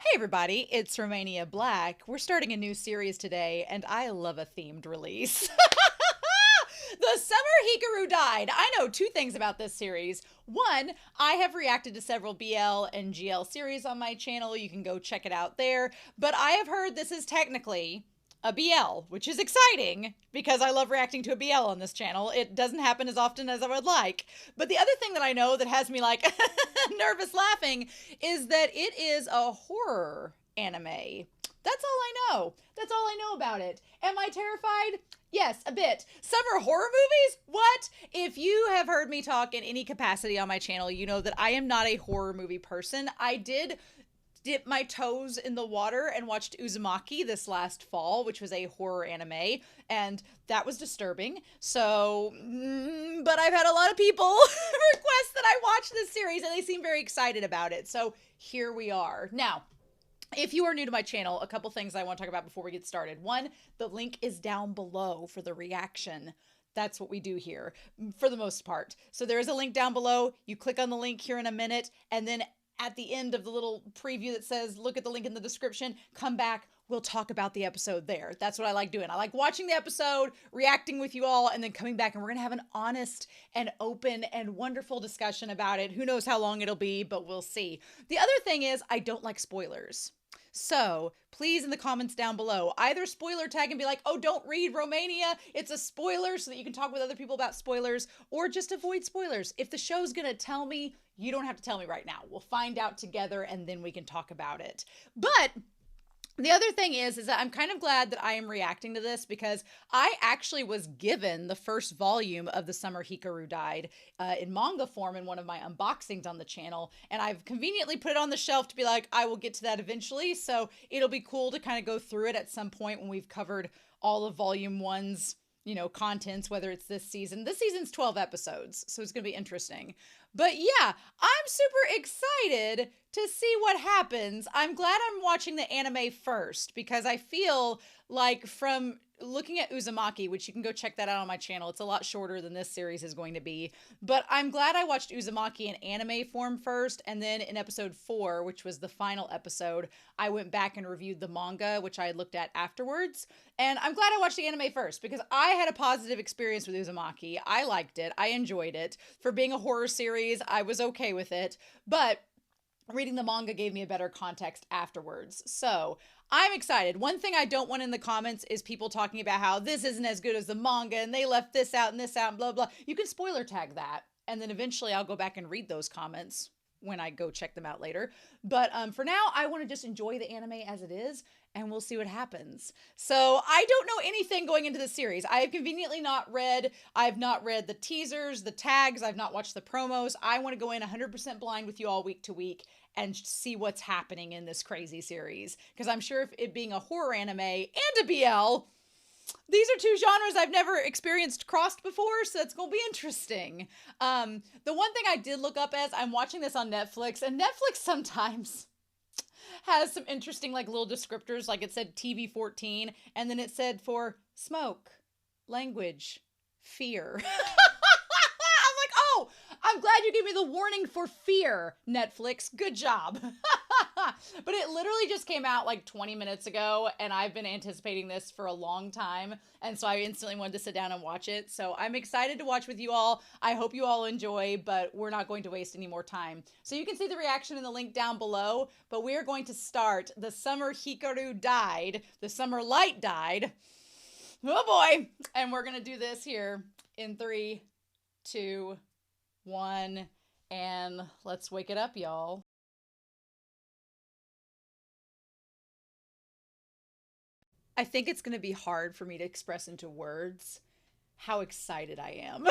Hey everybody, it's Romania Black. We're starting a new series today, and I love a themed release. The summer Hikaru died. I know two things about this series. One, I have reacted to several BL and GL series on my channel. You can go check it out there. But I have heard this is technically a BL, which is exciting because I love reacting to a BL on this channel. It doesn't happen as often as I would like. But the other thing that I know that has me like nervous laughing is that it is a horror anime. That's all I know. That's all I know about it. Am I terrified? Yes, a bit. Summer horror movies? What? If you have heard me talk in any capacity on my channel, you know that I am not a horror movie person. I did dip my toes in the water and watched Uzumaki this last fall, which was a horror anime, and that was disturbing. So, but I've had a lot of people request that I watch this series, and they seem very excited about it. So here we are. Now, if you are new to my channel, a couple things I want to talk about before we get started. One, the link is down below for the reaction. That's what we do here for the most part. So there is a link down below. You click on the link here in a minute, and then at the end of the little preview that says, look at the link in the description, come back. We'll talk about the episode there. That's what I like doing. I like watching the episode, reacting with you all, and then coming back, and we're going to have an honest and open and wonderful discussion about it. Who knows how long it'll be, but we'll see. The other thing is I don't like spoilers. So please, in the comments down below, either spoiler tag and be like, oh, don't read Romania, it's a spoiler, so that you can talk with other people about spoilers, or just avoid spoilers. If the show's gonna tell me, you don't have to tell me right now. We'll find out together and then we can talk about it. But the other thing is that I'm kind of glad that I am reacting to this because I actually was given the first volume of The Summer Hikaru Died in manga form in one of my unboxings on the channel. And I've conveniently put it on the shelf to be like, I will get to that eventually. So it'll be cool to kind of go through it at some point when we've covered all of volume one's, you know, contents, whether it's this season. This season's 12 episodes, so it's going to be interesting. But yeah, I'm super excited to see what happens. I'm glad I'm watching the anime first because I feel like from looking at Uzumaki, which you can go check that out on my channel, it's a lot shorter than this series is going to be, but I'm glad I watched Uzumaki in anime form first, and then in episode 4, which was the final episode, I went back and reviewed the manga, which I had looked at afterwards, and I'm glad I watched the anime first because I had a positive experience with Uzumaki. I liked it. I enjoyed it. For being a horror series, I was okay with it, but reading the manga gave me a better context afterwards. So I'm excited. One thing I don't want in the comments is people talking about how this isn't as good as the manga and they left this out and this out and blah, blah. You can spoiler tag that. And then eventually I'll go back and read those comments when I go check them out later. But for now, I want to just enjoy the anime as it is, and we'll see what happens. So I don't know anything going into the series. I have conveniently I've not read the teasers, the tags, I've not watched the promos. I want to go in 100% blind with you all week to week and see what's happening in this crazy series. Because I'm sure if it being a horror anime and a BL, these are two genres I've never experienced crossed before, so that's going to be interesting. The one thing I did look up as I'm watching this on Netflix, and Netflix sometimes has some interesting like little descriptors, like it said TV-14, and then it said for smoke, language, fear. I'm like, oh, I'm glad you gave me the warning for fear, Netflix. Good job. But it literally just came out like 20 minutes ago, and I've been anticipating this for a long time, and so I instantly wanted to sit down and watch it. So I'm excited to watch with you all. I hope you all enjoy, but we're not going to waste any more time. So you can see the reaction in the link down below, but we are going to start The Summer Hikaru Died. The Summer Light Died. Oh boy. And we're going to do this here in 3, 2, 1, and let's wake it up, y'all. I think it's going to be hard for me to express into words how excited I am.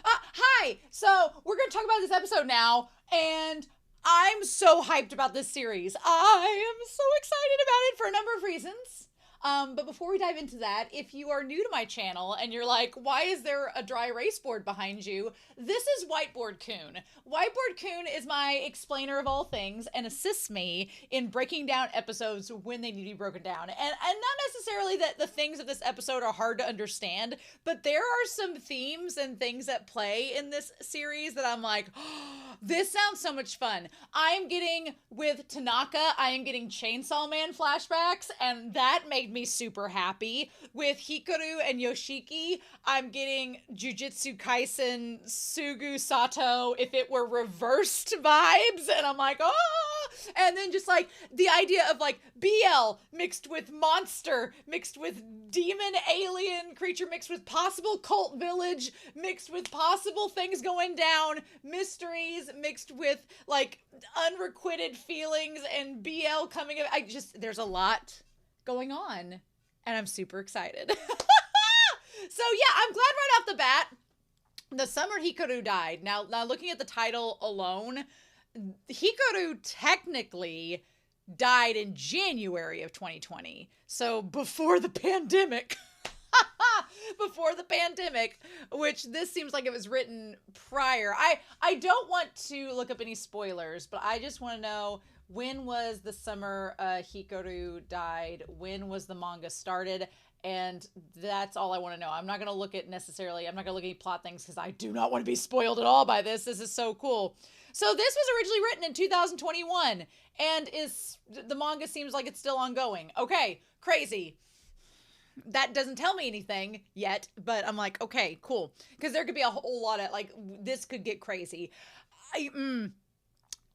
Hi! So, we're going to talk about this episode now, and I'm so hyped about this series. I am so excited about it for a number of reasons. But before we dive into that, if you are new to my channel and you're like, why is there a dry erase board behind you? This is Whiteboard Coon. Whiteboard Coon is my explainer of all things and assists me in breaking down episodes when they need to be broken down. And not necessarily that the things of this episode are hard to understand, but there are some themes and things that play in this series that I'm like, oh, this sounds so much fun. I'm getting, with Tanaka, I am getting Chainsaw Man flashbacks, and that made me super happy. With Hikaru and Yoshiki, I'm getting Jujutsu Kaisen Sugu Sato if it were reversed vibes, and I'm like, oh! And then just like the idea of like BL mixed with monster, mixed with demon alien creature, mixed with possible cult village, mixed with possible things going down, mysteries mixed with like unrequited feelings and BL coming. There's a lot going on, and I'm super excited. So yeah, I'm glad right off the bat the summer Hikaru died. Now looking at the title alone, Hikaru technically died in January of 2020. So before the pandemic. Before the pandemic, which this seems like it was written prior. I don't want to look up any spoilers, but I just want to know, when was the summer Hikaru died? When was the manga started? And that's all I want to know. I'm not going to look at any plot things because I do not want to be spoiled at all by this. This is so cool. So this was originally written in 2021 and the manga seems like it's still ongoing. Okay, crazy. That doesn't tell me anything yet, but I'm like, okay, cool. Because there could be a whole lot of, like, this could get crazy.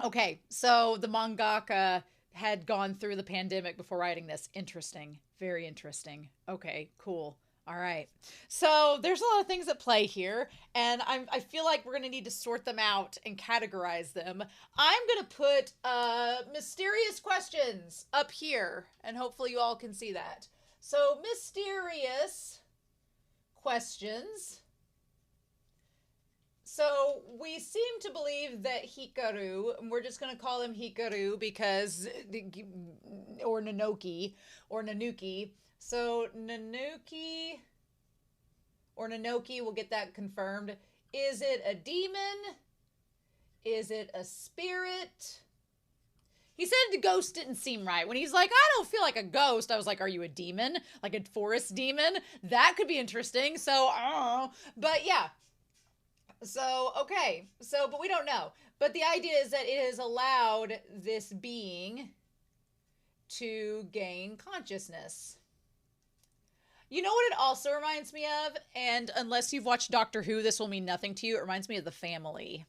Okay, so the mangaka had gone through the pandemic before writing this. Interesting. Very interesting. Okay, cool. All right. So there's a lot of things at play here, and I feel like we're going to need to sort them out and categorize them. I'm going to put mysterious questions up here, and hopefully you all can see that. So, mysterious questions. So, we seem to believe that Hikaru, and we're just going to call him Hikaru because, or Nanuki. So, Nanuki, or Nanoki, we'll get that confirmed. Is it a demon? Is it a spirit? He said the ghost didn't seem right. When he's like, I don't feel like a ghost, I was like, are you a demon? Like a forest demon? That could be interesting. So, but yeah. So, okay. So, but we don't know. But the idea is that it has allowed this being to gain consciousness. You know what it also reminds me of? And unless you've watched Doctor Who, this will mean nothing to you. It reminds me of The Family.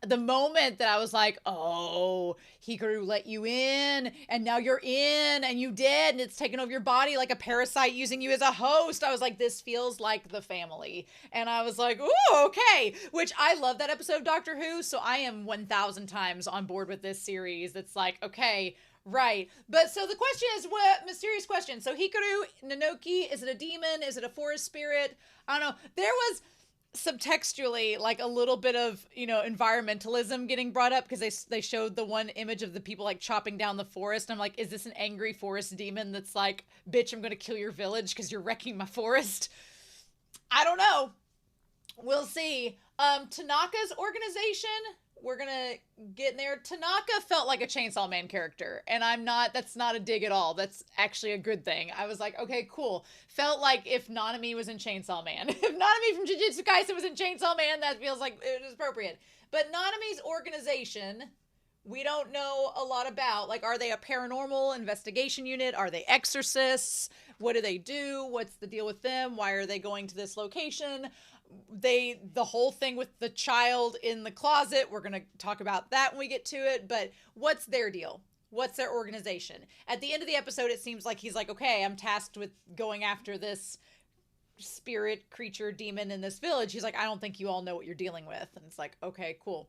The moment that I was like, oh, Hikaru let you in, and now you're in, and you did, and it's taken over your body like a parasite using you as a host. I was like, this feels like The Family. And I was like, ooh, okay. Which I love that episode of Doctor Who, so I am 1,000 times on board with this series. It's like, okay, right. But so the question is, what mysterious question? So Hikaru, Nanoki, is it a demon? Is it a forest spirit? I don't know. There was subtextually like a little bit of, you know, environmentalism getting brought up because they showed the one image of the people like chopping down the forest. I'm like, is this an angry forest demon that's like, bitch, I'm gonna kill your village because you're wrecking my forest? I don't know. We'll see. Tanaka's organization, we're gonna get in there. Tanaka felt like a Chainsaw Man character, and that's not a dig at all. That's actually a good thing. I was like, okay, cool. Felt like if Nanami was in Chainsaw Man. If Nanami from Jujutsu Kaisen was in Chainsaw Man, that feels like it is appropriate. But Nanami's organization, we don't know a lot about. Like, are they a paranormal investigation unit? Are they exorcists? What do they do? What's the deal with them? Why are they going to this location? The whole thing with the child in the closet, we're going to talk about that when we get to it, but what's their deal? What's their organization? At the end of the episode, it seems like he's like, okay, I'm tasked with going after this spirit creature demon in this village. He's like, I don't think you all know what you're dealing with. And it's like, okay, cool.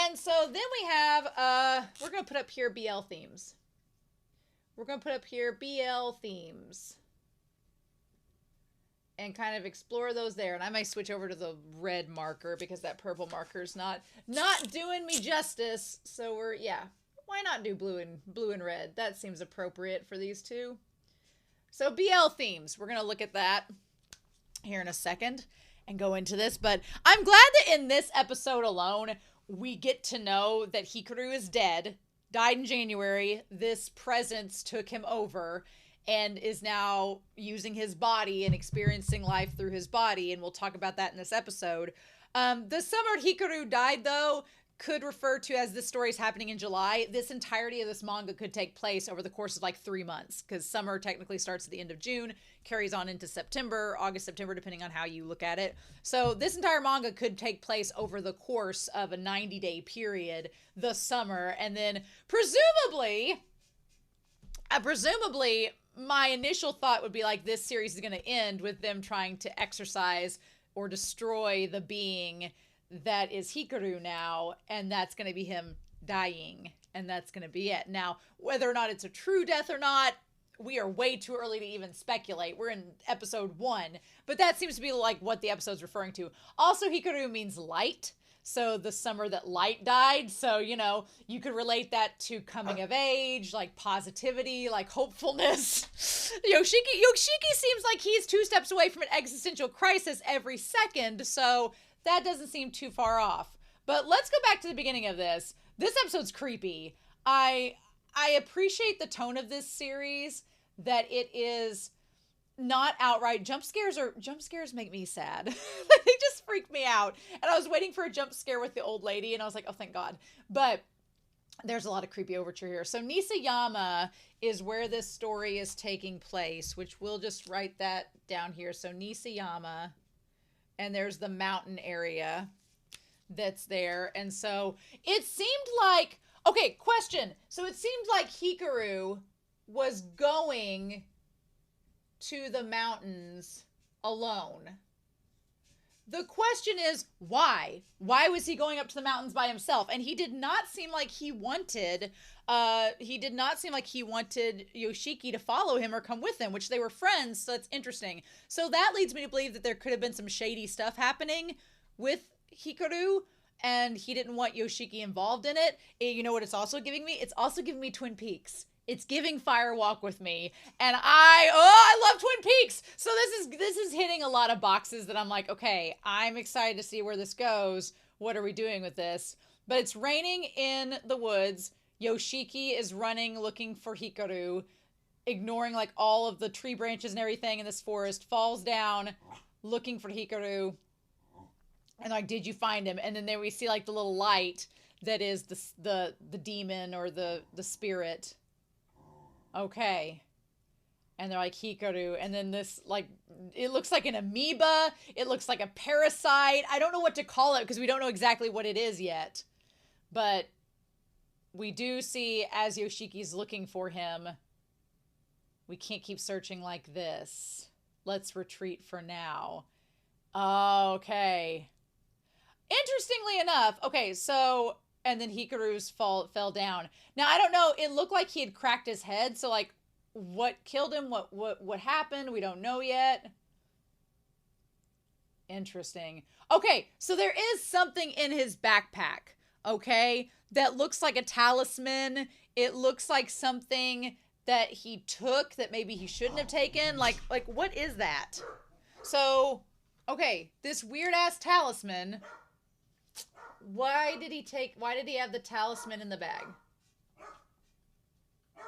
And so then we have, we're going to put up here BL themes. We're going to put up here BL themes and kind of explore those there. And I might switch over to the red marker because that purple marker is not doing me justice. So why not do blue and red? That seems appropriate for these two. So BL themes, we're going to look at that here in a second and go into this. But I'm glad that in this episode alone, we get to know that Hikaru is dead, died in January. This presence took him over and is now using his body and experiencing life through his body. And we'll talk about that in this episode. The summer Hikaru died, though, could refer to as this story is happening in July. This entirety of this manga could take place over the course of like 3 months, because summer technically starts at the end of June, carries on into September, August, September, depending on how you look at it. So this entire manga could take place over the course of a 90-day period, the summer, and then presumably, my initial thought would be like this series is going to end with them trying to exorcise or destroy the being that is Hikaru now, and that's going to be him dying, and that's going to be it. Now, whether or not it's a true death or not, we are way too early to even speculate. We're in episode 1, but that seems to be like what the episode's referring to. Also, Hikaru means light, so the summer that light died, so, you know, you could relate that to coming of age, like positivity, like hopefulness. Yoshiki seems like he's 2 steps away from an existential crisis every second, so that doesn't seem too far off. But let's go back to the beginning of this. This episode's creepy. I appreciate the tone of this series, that it is not outright jump scares make me sad. They just freak me out. And I was waiting for a jump scare with the old lady, and I was like, oh, thank God. But there's a lot of creepy overture here. So Nisayama is where this story is taking place, which we'll just write that down here. So Nisayama, and there's the mountain area that's there. And so it seemed like, okay, question. So it seemed like Hikaru was going to the mountains alone. The question is, why? Why was he going up to the mountains by himself? And he did not seem like he wanted Yoshiki to follow him or come with him, which they were friends, so it's interesting. So that leads me to believe that there could have been some shady stuff happening with Hikaru, and he didn't want Yoshiki involved in it. You know what it's also giving me? It's also giving me Twin Peaks. It's giving Fire Walk with Me, and I love Twin Peaks. So this is hitting a lot of boxes that I'm like, okay, I'm excited to see where this goes. What are we doing with this? But it's raining in the woods. Yoshiki is running, looking for Hikaru, ignoring like all of the tree branches and everything in this forest, falls down, looking for Hikaru. And like, did you find him? And then there we see like the little light that is the demon or the spirit. Okay. And they're like, Hikaru. And then this, like, it looks like an amoeba. It looks like a parasite. I don't know what to call it because we don't know exactly what it is yet. But we do see, as Yoshiki's looking for him, we can't keep searching like this. Let's retreat for now. Okay. Interestingly enough, okay, so, and then Hikaru's fell down. Now, I don't know, it looked like he had cracked his head, so, like, what killed him, what happened, we don't know yet. Interesting. Okay, so there is something in his backpack, okay, that looks like a talisman. It looks like something that he took that maybe he shouldn't have taken. Like what is that? So, okay, this weird-ass talisman. Why did he have the talisman in the bag?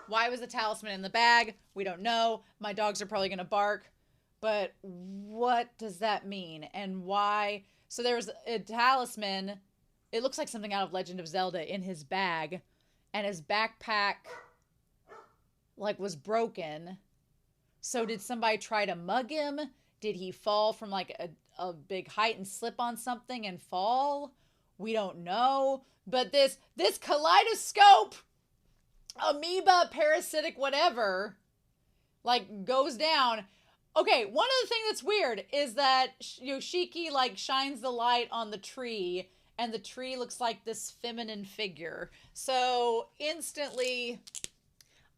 Why was the talisman in the bag? We don't know. My dogs are probably going to bark. But what does that mean? And why? So there was a talisman. It looks like something out of Legend of Zelda in his bag. And his backpack, like, was broken. So did somebody try to mug him? Did he fall from, like, a big height and slip on something and fall? We don't know. But this kaleidoscope, amoeba, parasitic, whatever, like, goes down. Okay, one other thing that's weird is that Yoshiki, like, shines the light on the tree, and the tree looks like this feminine figure. So, instantly,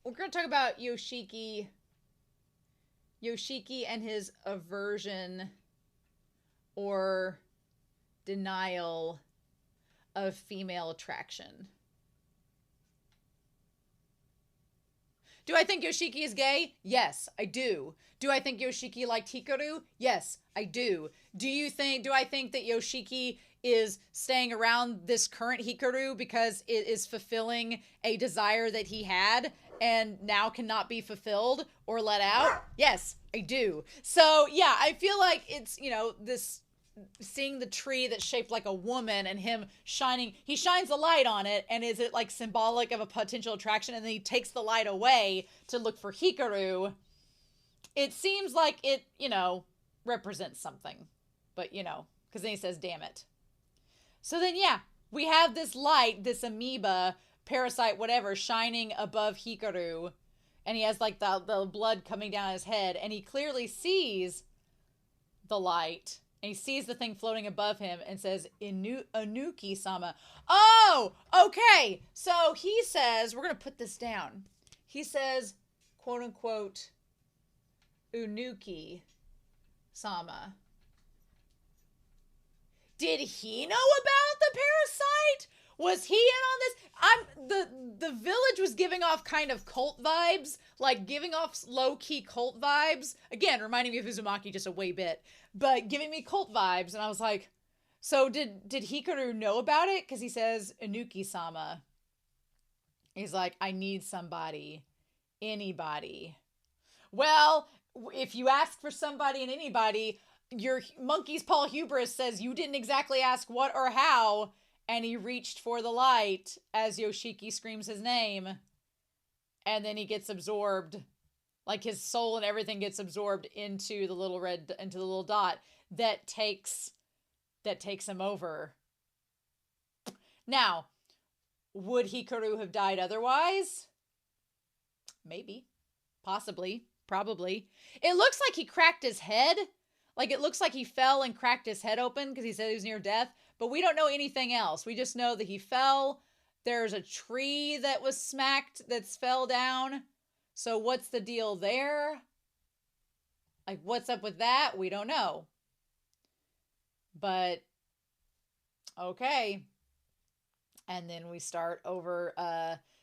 we're going to talk about Yoshiki and his aversion or denial of female attraction. Do I think Yoshiki is gay? Yes, I do. Do I think Yoshiki liked Hikaru? Yes, I do. Do I think that Yoshiki is staying around this current Hikaru because it is fulfilling a desire that he had and now cannot be fulfilled or let out? Yes, I do. So yeah, I feel like it's, this seeing the tree that's shaped like a woman and him he shines the light on it, and is it like symbolic of a potential attraction, and then he takes the light away to look for Hikaru. It seems like it, represents something, but because then he says, damn it. So then, yeah, we have this light, this amoeba, parasite, whatever, shining above Hikaru, and he has like the blood coming down his head, and he clearly sees the light, and he sees the thing floating above him and says, Anuki-sama. Oh, okay. So he says, we're going to put this down. He says, quote unquote, Unuki-sama. Did he know about the parasite? Was he in on this? The village was giving off kind of cult vibes, like giving off low-key cult vibes. Again, reminding me of Uzumaki just a way bit, but giving me cult vibes. And I was like, so did Hikaru know about it? Because he says, Inuki-sama. He's like, I need somebody. Anybody. Well, if you ask for somebody and anybody, your monkey's paw hubris says you didn't exactly ask what or how, and he reached for the light as Yoshiki screams his name, and then he gets absorbed, like his soul and everything gets absorbed into the little dot that takes him over. Now, would Hikaru have died otherwise? Maybe, possibly, probably. It looks like he cracked his head. Like, it looks like he fell and cracked his head open because he said he was near death, but we don't know anything else. We just know that he fell. There's a tree that was smacked that's fell down. So what's the deal there? Like, what's up with that? We don't know. But, okay. And then we start over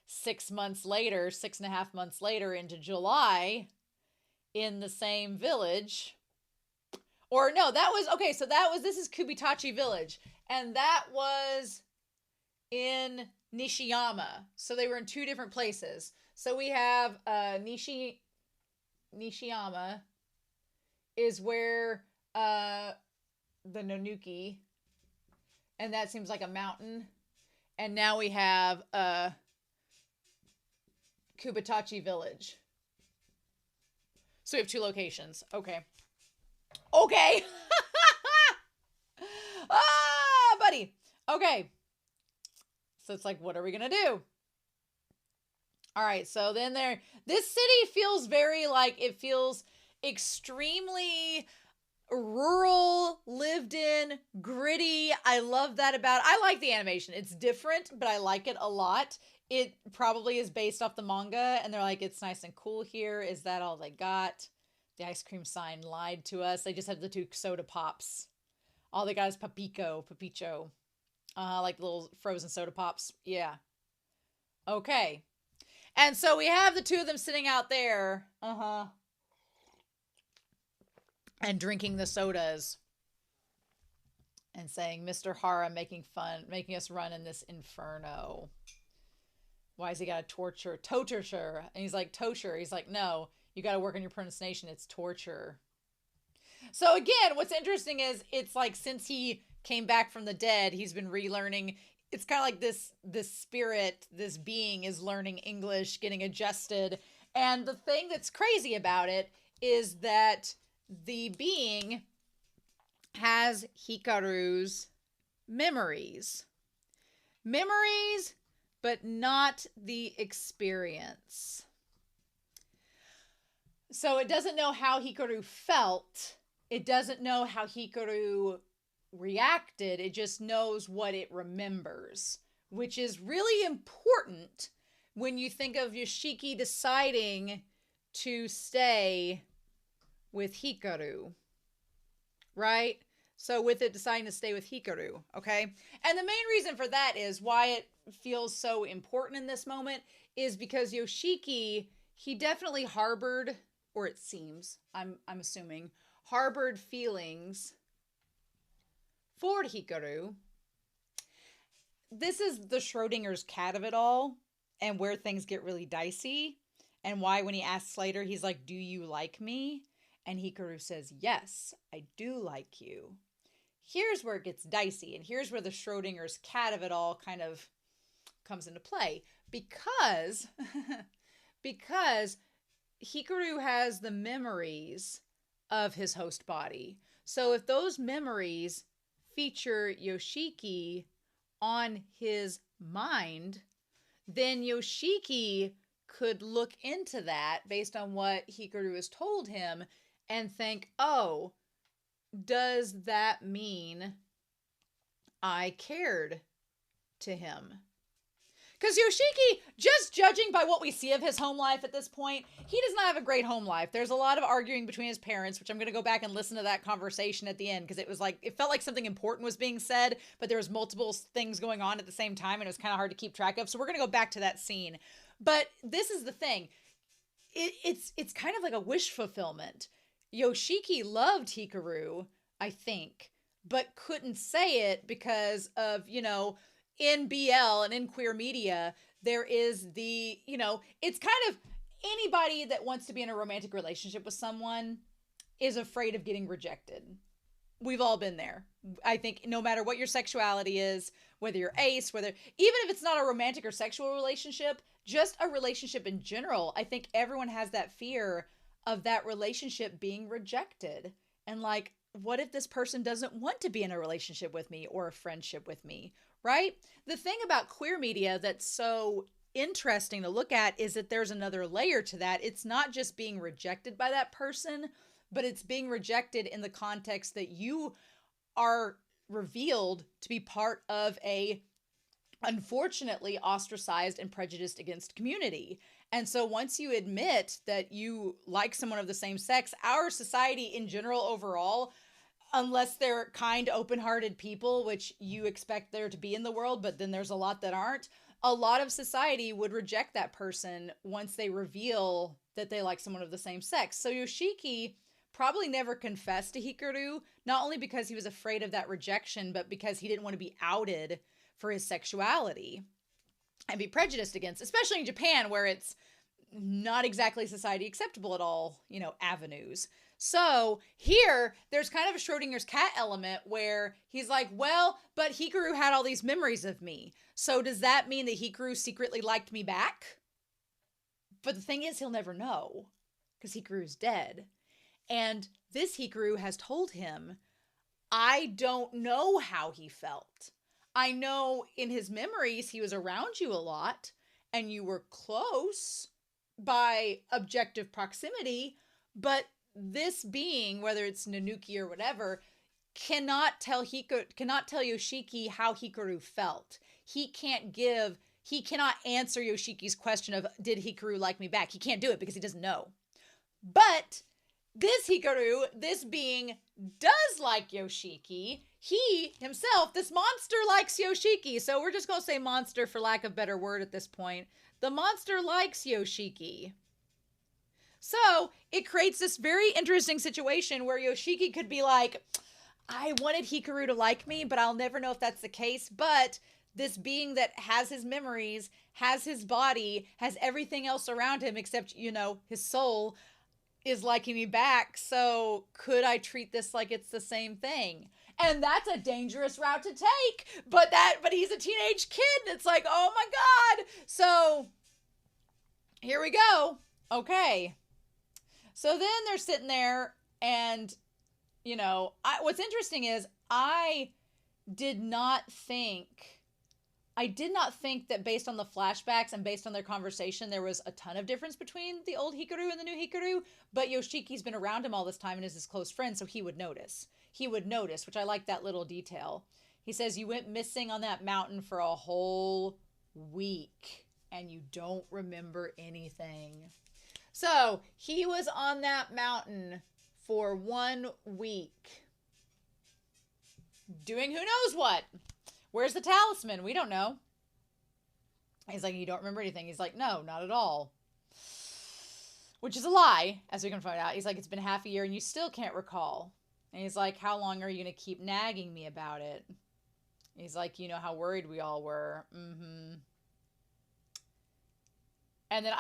6 months later, 6.5 months later into July in the same village. Or no, this is Kubitachi Village. And that was in Nishiyama. So they were in two different places. So we have Nishiyama is where the Nonuki, and that seems like a mountain. And now we have Kubitachi Village. So we have two locations. Okay. Okay. Buddy. Okay. So it's like, what are we going to do? All right. So then this city feels it feels extremely rural, lived in, gritty. I love that I like the animation. It's different, but I like it a lot. It probably is based off the manga, and they're like, it's nice and cool here. Is that all they got? The ice cream sign lied to us. They just have the 2 soda pops. All they got is Papicho. Like little frozen soda pops. Yeah. Okay. And so we have the 2 of them sitting out there. And drinking the sodas. And saying, Mr. Hara making us run in this inferno. Why has he got a torture? And he's like, torture. He's like, no. You got to work on your pronunciation. It's torture. So again, what's interesting is it's like since he came back from the dead, he's been relearning. It's kind of like this spirit, this being is learning English, getting adjusted. And the thing that's crazy about it is that the being has Hikaru's memories. Memories, but not the experience. So it doesn't know how Hikaru felt. It doesn't know how Hikaru reacted. It just knows what it remembers, which is really important when you think of Yoshiki deciding to stay with Hikaru, right? So with it deciding to stay with Hikaru, okay? And the main reason for that is why it feels so important in this moment is because Yoshiki, he definitely harbored, or it seems, I'm assuming, harbored feelings for Hikaru. This is the Schrodinger's cat of it all, and where things get really dicey, and why when he asks later, he's like, do you like me? And Hikaru says, yes, I do like you. Here's where it gets dicey, and here's where the Schrodinger's cat of it all kind of comes into play. Because, because Hikaru has the memories of his host body. So if those memories feature Yoshiki on his mind, then Yoshiki could look into that based on what Hikaru has told him and think, oh, does that mean I cared to him? Because Yoshiki, just judging by what we see of his home life at this point, he does not have a great home life. There's a lot of arguing between his parents, which I'm going to go back and listen to that conversation at the end, because it felt like something important was being said, but there was multiple things going on at the same time, and it was kind of hard to keep track of. So we're going to go back to that scene. But this is the thing. It's kind of like a wish fulfillment. Yoshiki loved Hikaru, I think, but couldn't say it because of, in BL and in queer media, there is the, it's kind of anybody that wants to be in a romantic relationship with someone is afraid of getting rejected. We've all been there. I think no matter what your sexuality is, whether you're ace, even if it's not a romantic or sexual relationship, just a relationship in general, I think everyone has that fear of that relationship being rejected. And like, what if this person doesn't want to be in a relationship with me or a friendship with me, right? The thing about queer media that's so interesting to look at is that there's another layer to that. It's not just being rejected by that person, but it's being rejected in the context that you are revealed to be part of a unfortunately ostracized and prejudiced against community. And so once you admit that you like someone of the same sex, our society in general overall, unless they're kind, open-hearted people, which you expect there to be in the world, but then there's a lot that aren't, a lot of society would reject that person once they reveal that they like someone of the same sex. So Yoshiki probably never confessed to Hikaru, not only because he was afraid of that rejection, but because he didn't want to be outed for his sexuality and be prejudiced against, especially in Japan, where it's not exactly society acceptable at all, avenues. So here, there's kind of a Schrodinger's cat element where he's like, well, but Hikaru had all these memories of me. So does that mean that Hikaru secretly liked me back? But the thing is, he'll never know because Hikaru's dead. And this Hikaru has told him, I don't know how he felt. I know in his memories, he was around you a lot and you were close by objective proximity, but this being, whether it's Nanuki or whatever, cannot tell Yoshiki how Hikaru felt. He cannot answer Yoshiki's question of, did Hikaru like me back? He can't do it because he doesn't know. But this Hikaru, this being, does like Yoshiki. He himself, this monster, likes Yoshiki. So we're just going to say monster for lack of a better word at this point. The monster likes Yoshiki. So it creates this very interesting situation where Yoshiki could be like, I wanted Hikaru to like me, but I'll never know if that's the case. But this being that has his memories, has his body, has everything else around him except, his soul, is liking me back. So could I treat this like it's the same thing? And that's a dangerous route to take. But he's a teenage kid. It's like, oh my God. So here we go. Okay. So then they're sitting there and, what's interesting is I did not think that based on the flashbacks and based on their conversation, there was a ton of difference between the old Hikaru and the new Hikaru, but Yoshiki's been around him all this time and is his close friend, so he would notice. Which I like that little detail. He says, you went missing on that mountain for a whole week and you don't remember anything. So he was on that mountain for 1 week. Doing who knows what? Where's the talisman? We don't know. He's like, you don't remember anything? He's like, no, not at all. which is a lie, as we can find out. He's like, it's been half a year and you still can't recall. And he's like, how long are you going to keep nagging me about it? He's like, you know how worried we all were. Mm-hmm. And then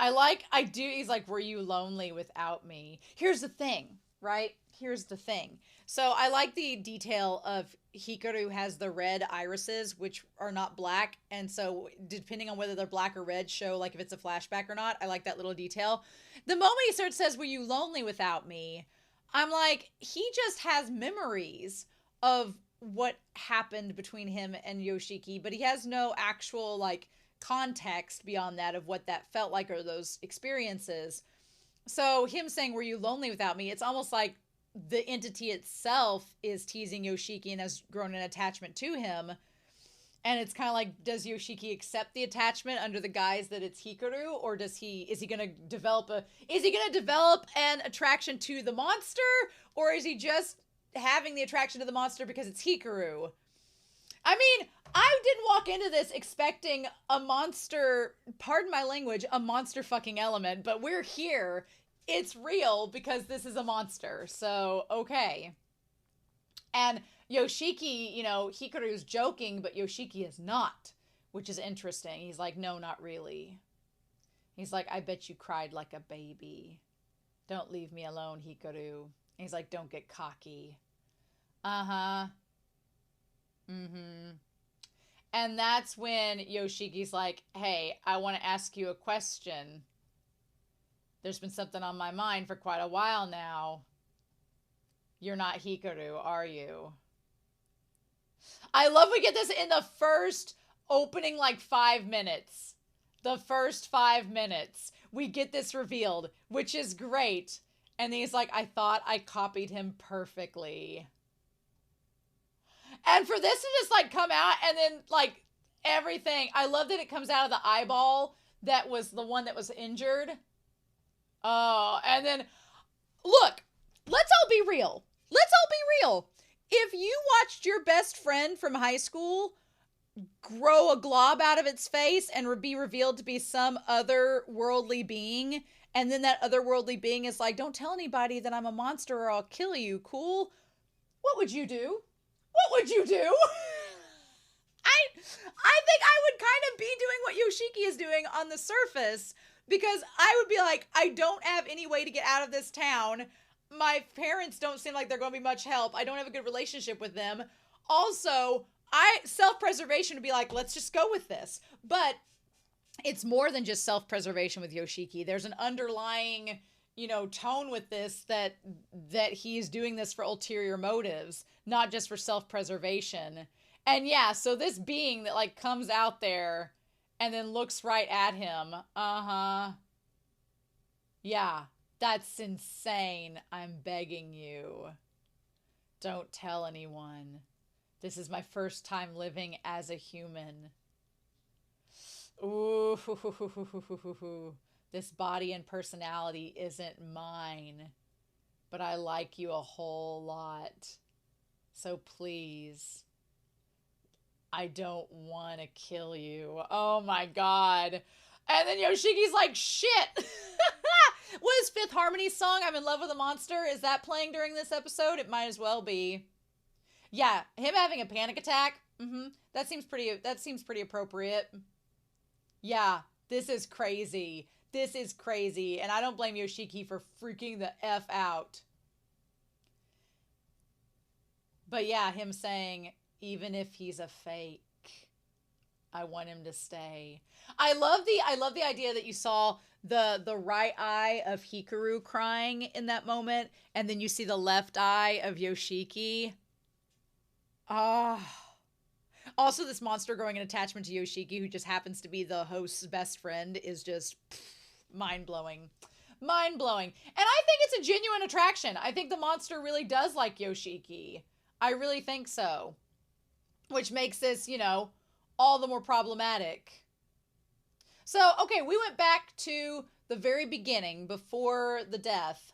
he's like, were you lonely without me? Here's the thing, right? Here's the thing. So I like the detail of Hikaru has the red irises, which are not black. And so depending on whether they're black or red, show like if it's a flashback or not. I like that little detail. The moment he starts says, were you lonely without me? I'm like, he just has memories of what happened between him and Yoshiki, but he has no actual like context beyond that of what that felt like or those experiences. So him saying, were you lonely without me? It's almost like the entity itself is teasing Yoshiki and has grown an attachment to him. And it's kind of like, does Yoshiki accept the attachment under the guise that it's Hikaru, or is he going to develop an attraction to the monster, or is he just having the attraction to the monster because it's Hikaru? I mean, I didn't walk into this expecting a monster, pardon my language, a monster fucking element, but we're here. It's real because this is a monster. So, okay. And Yoshiki, you know, Hikaru's joking, but Yoshiki is not, which is interesting. He's like, no, not really. He's like, I bet you cried like a baby. Don't leave me alone, Hikaru. He's like, don't get cocky. Uh-huh. Mm-hmm. And that's when Yoshiki's like, hey, I want to ask you a question. There's been something on my mind for quite a while now. You're not Hikaru, are you? I love we get this in the first opening like 5 minutes. The first 5 minutes. We get this revealed, which is great. And then he's like, I thought I copied him perfectly. And for this to just like come out and then like everything. I love that it comes out of the eyeball that was the one that was injured. Oh, and then look, let's all be real. Let's all be real. If you watched your best friend from high school grow a glob out of its face and be revealed to be some otherworldly being, and then that otherworldly being is like, don't tell anybody that I'm a monster or I'll kill you, cool? What would you do? What would you do? I think I would kind of be doing what Yoshiki is doing on the surface, because I would be like, I don't have any way to get out of this town. My parents don't seem like they're going to be much help. I don't have a good relationship with them. Also, self-preservation would be like, let's just go with this. But it's more than just self-preservation with Yoshiki. There's an underlying, you know, tone with this that he's doing this for ulterior motives, not just for self-preservation. And yeah, so this being that like comes out there and then looks right at him. Uh-huh. Yeah, that's insane. I'm begging you. Don't tell anyone. This is my first time living as a human. Ooh, this body and personality isn't mine, but I like you a whole lot. So please, I don't want to kill you. Oh my God. And then Yoshiki's like, shit. What is Fifth Harmony's song, I'm in love with a monster? Is that playing during this episode? It might as well be. Yeah, him having a panic attack. That seems pretty appropriate. Yeah, this is crazy. This is crazy. And I don't blame Yoshiki for freaking the F out. But yeah, him saying, even if he's a fake, I want him to stay. I love the idea that you saw the right eye of Hikaru crying in that moment, and then you see the left eye of Yoshiki. Ah. Also, this monster growing an attachment to Yoshiki, who just happens to be the host's best friend, is just mind-blowing. Mind-blowing. And I think it's a genuine attraction. I think the monster really does like Yoshiki. I really think so. Which makes this, you know, all the more problematic. So, okay, we went back to the very beginning, before the death,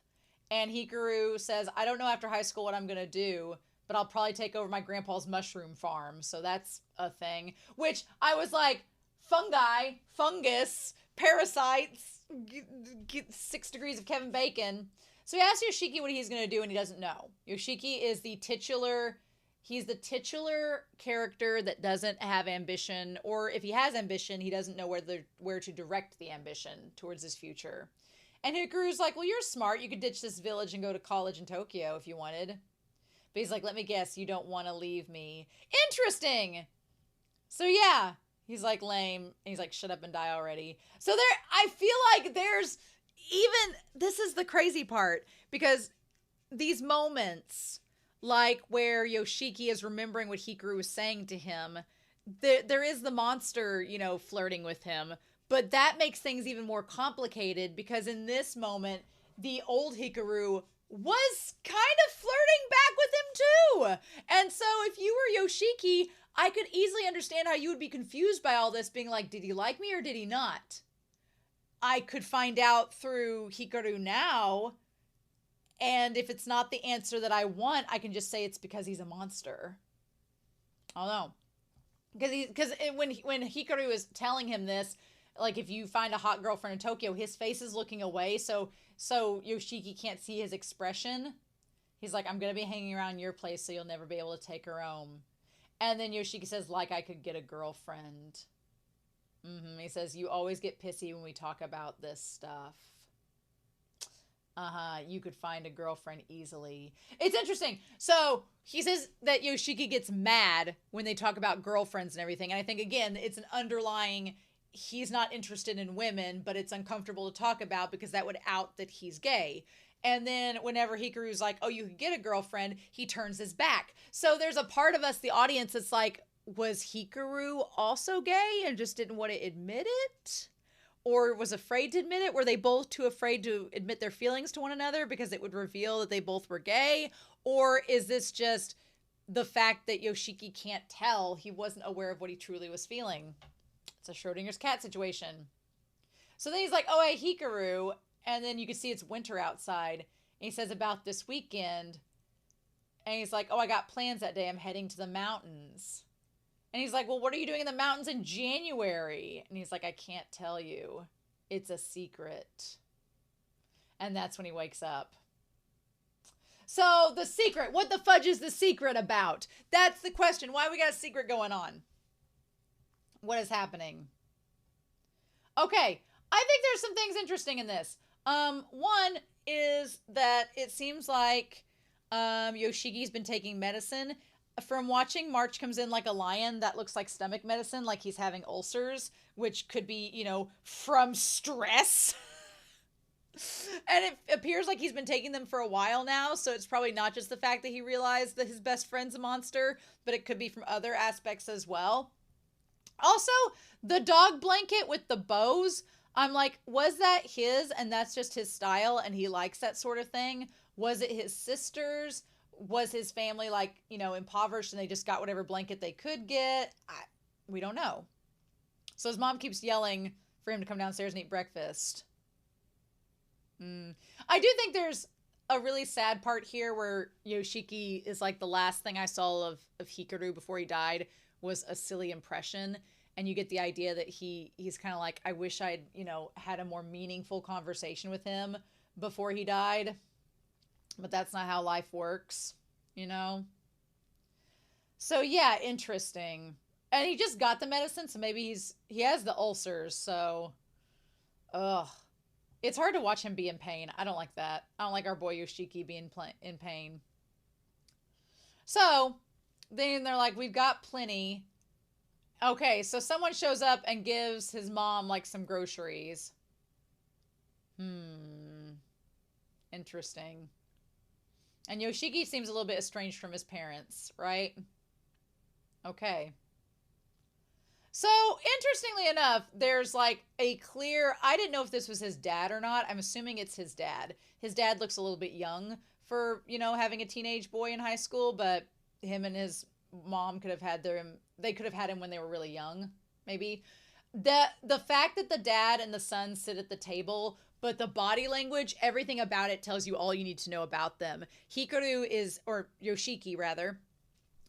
and Hikaru says, I don't know after high school what I'm going to do, but I'll probably take over my grandpa's mushroom farm. So that's a thing. Which I was like, fungus, parasites, get 6 degrees of Kevin Bacon. So he asks Yoshiki what he's going to do, and he doesn't know. Yoshiki is the titular, he's the titular character that doesn't have ambition, or if he has ambition, he doesn't know where to direct the ambition towards his future. And Hikaru's like, well, you're smart. You could ditch this village and go to college in Tokyo if you wanted. But he's like, let me guess, you don't want to leave me. Interesting. So yeah, he's like lame. He's like, shut up and die already. So there, I feel like there's even, this is the crazy part, because these moments, like where Yoshiki is remembering what Hikaru was saying to him, there is the monster, you know, flirting with him. But that makes things even more complicated, because in this moment, the old Hikaru was kind of flirting back with him too. And so if you were Yoshiki, I could easily understand how you would be confused by all this, being like, did he like me or did he not? I could find out through Hikaru now, and if it's not the answer that I want, I can just say it's because he's a monster. I don't know. Because when Hikaru is telling him this, like, if you find a hot girlfriend in Tokyo, his face is looking away, so Yoshiki can't see his expression. He's like, I'm going to be hanging around your place, so you'll never be able to take her home. And then Yoshiki says, like I could get a girlfriend. He says, you always get pissy when we talk about this stuff. You could find a girlfriend easily. It's interesting. So he says that Yoshiki gets mad when they talk about girlfriends and everything. And I think, again, it's an underlying, he's not interested in women, but it's uncomfortable to talk about because that would out that he's gay. And then whenever Hikaru's like, oh, you could get a girlfriend, he turns his back. So there's a part of us, the audience, that's like, was Hikaru also gay and just didn't want to admit it? Or was afraid to admit it? Were they both too afraid to admit their feelings to one another because it would reveal that they both were gay? Or is this just the fact that Yoshiki can't tell? He wasn't aware of what he truly was feeling. It's a Schrodinger's cat situation. So then he's like, oh, hey, Hikaru. And then you can see it's winter outside. And he says about this weekend. And he's like, oh, I got plans that day. I'm heading to the mountains. And he's like, well, what are you doing in the mountains in January? And he's like, I can't tell you. It's a secret. And that's when he wakes up. So the secret, what the fudge is the secret about? That's the question. Why we got a secret going on? What is happening? Okay, I think there's some things interesting in this. One is that it seems like Yoshiki's been taking medicine. From watching March Comes In Like a Lion, that looks like stomach medicine, like he's having ulcers, which could be, you know, from stress. And it appears like he's been taking them for a while now, so it's probably not just the fact that he realized that his best friend's a monster, but it could be from other aspects as well. Also, the dog blanket with the bows, I'm like, was that his and that's just his style and he likes that sort of thing? Was it his sister's? Was his family, like, you know, impoverished and they just got whatever blanket they could get? We don't know. So his mom keeps yelling for him to come downstairs and eat breakfast. I do think there's a really sad part here where Yoshiki is like, the last thing I saw of Hikaru before he died was a silly impression. And you get the idea that he's kind of like, I wish I'd, you know, had a more meaningful conversation with him before he died. But that's not how life works, you know? So yeah, interesting. And he just got the medicine, so maybe he has the ulcers, so ugh. It's hard to watch him be in pain. I don't like that. I don't like our boy Yoshiki being in pain. So then they're like, we've got plenty. Okay, so someone shows up and gives his mom like some groceries. Interesting. And Yoshiki seems a little bit estranged from his parents, right? Okay. So, interestingly enough, there's like a clear, I didn't know if this was his dad or not. I'm assuming it's his dad. His dad looks a little bit young for, you know, having a teenage boy in high school, but him and his mom could have had they could have had him when they were really young, maybe. The fact that the dad and the son sit at the table, but the body language, everything about it tells you all you need to know about them. Hikaru is, or Yoshiki rather,